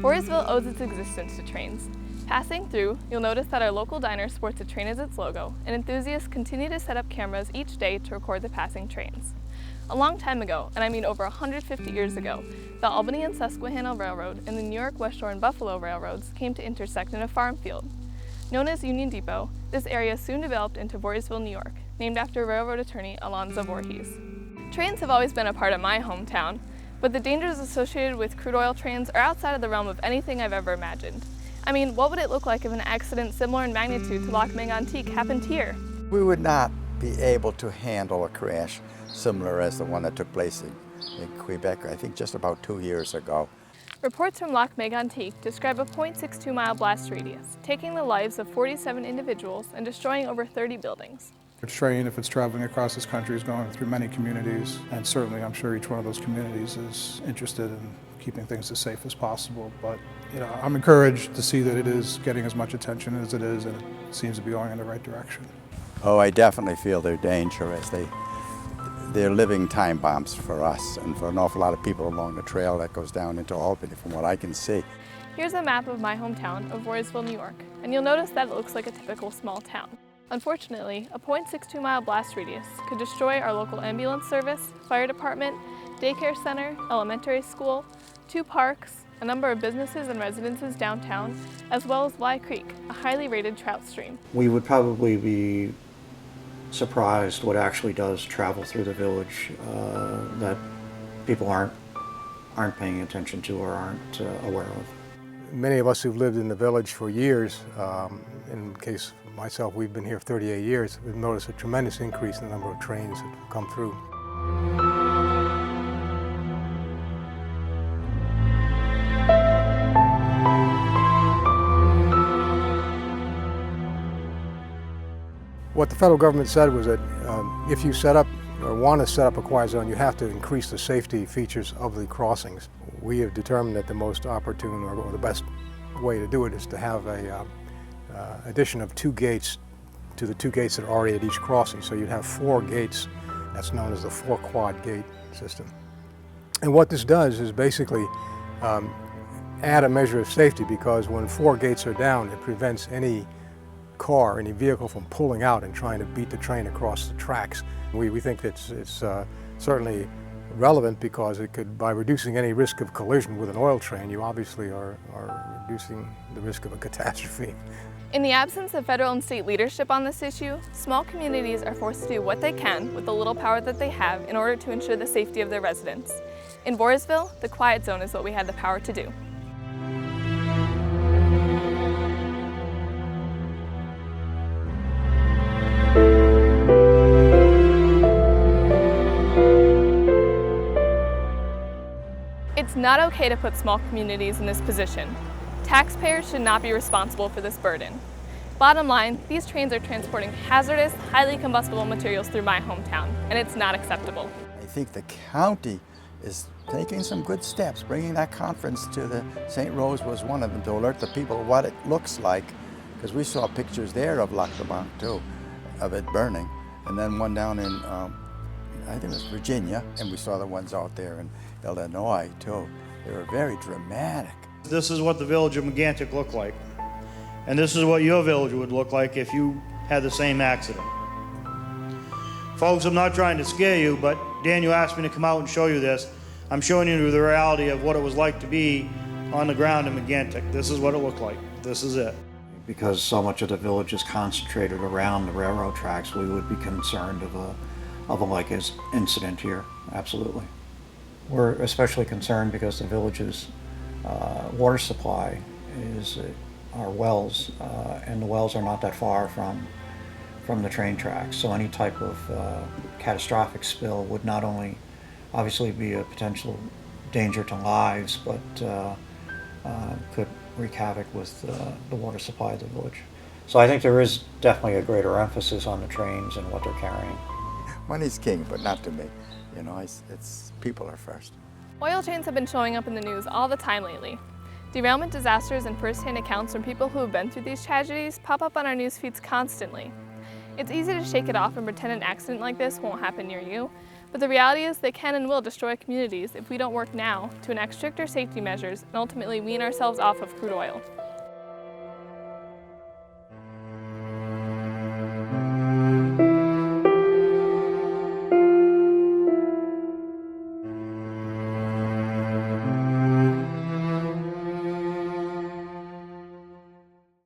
Voorheesville owes its existence to trains. Passing through, you'll notice that our local diner sports a train as its logo, and enthusiasts continue to set up cameras each day to record the passing trains. A long time ago, and I mean over 150 years ago, the Albany and Susquehanna Railroad and the New York, West Shore, and Buffalo Railroads came to intersect in a farm field. Known as Union Depot, this area soon developed into Voorheesville, New York, named after railroad attorney Alonzo Voorhees. Trains have always been a part of my hometown, but the dangers associated with crude oil trains are outside of the realm of anything I've ever imagined. I mean, what would it look like if an accident similar in magnitude to Lac Mégantic happened here? We would not be able to handle a crash similar as the one that took place in Quebec, I think just about 2 years ago. Reports from Lac Mégantic describe a 0.62-mile blast radius, taking the lives of 47 individuals and destroying over 30 buildings. A train, if it's traveling across this country, is going through many communities, and certainly I'm sure each one of those communities is interested in keeping things as safe as possible. But I'm encouraged to see that it is getting as much attention as it is, and it seems to be going in the right direction. Oh, I definitely feel they're dangerous. They're living time bombs for us and for an awful lot of people along the trail that goes down into Albany, from what I can see. Here's a map of my hometown of Voorheesville, New York, and you'll notice that it looks like a typical small town. Unfortunately, a 0.62-mile blast radius could destroy our local ambulance service, fire department, daycare center, elementary school, 2 parks, a number of businesses and residences downtown, as well as Bly Creek, a highly rated trout stream. We would probably be surprised what actually does travel through the village that people aren't paying attention to or aren't aware of. Many of us who've lived in the village for years, in the case of myself, we've been here 38 years, we've noticed a tremendous increase in the number of trains that have come through. What the federal government said was that if you set up or want to set up a quiet zone, you have to increase the safety features of the crossings. We have determined that the most opportune or the best way to do it is to have a addition of 2 gates to the 2 gates that are already at each crossing. So you'd have 4 gates. That's known as the 4-quad gate system. And what this does is basically add a measure of safety, because when 4 gates are down, it prevents any car, any vehicle from pulling out and trying to beat the train across the tracks. We think it's certainly relevant because it could, by reducing any risk of collision with an oil train, you obviously are reducing the risk of a catastrophe. In the absence of federal and state leadership on this issue, small communities are forced to do what they can with the little power that they have in order to ensure the safety of their residents. In Voorheesville, the quiet zone is what we had the power to do. It's not okay to put small communities in this position. Taxpayers should not be responsible for this burden. Bottom line, these trains are transporting hazardous, highly combustible materials through my hometown, and it's not acceptable. I think the county is taking some good steps. Bringing that conference to the St. Rose was one of them, to alert the people what it looks like, because we saw pictures there of Lac Mégantic too, of it burning, and then one down in I think it was Virginia, and we saw the ones out there in Illinois too. They were very dramatic. This is what the village of Mégantic looked like. And this is what your village would look like if you had the same accident. Folks, I'm not trying to scare you, but Daniel asked me to come out and show you this. I'm showing you the reality of what it was like to be on the ground in Mégantic. This is what it looked like. This is it. Because so much of the village is concentrated around the railroad tracks, we would be concerned of a like incident here, absolutely. We're especially concerned because the village's water supply is our wells, and the wells are not that far from the train tracks. So any type of catastrophic spill would not only obviously be a potential danger to lives, but could wreak havoc with the water supply of the village. So I think there is definitely a greater emphasis on the trains and what they're carrying. Money's king, but not to me. It's people are first. Oil trains have been showing up in the news all the time lately. Derailment disasters and first-hand accounts from people who have been through these tragedies pop up on our news feeds constantly. It's easy to shake it off and pretend an accident like this won't happen near you, But the reality is they can and will destroy communities if we don't work now to enact stricter safety measures and ultimately wean ourselves off of crude oil.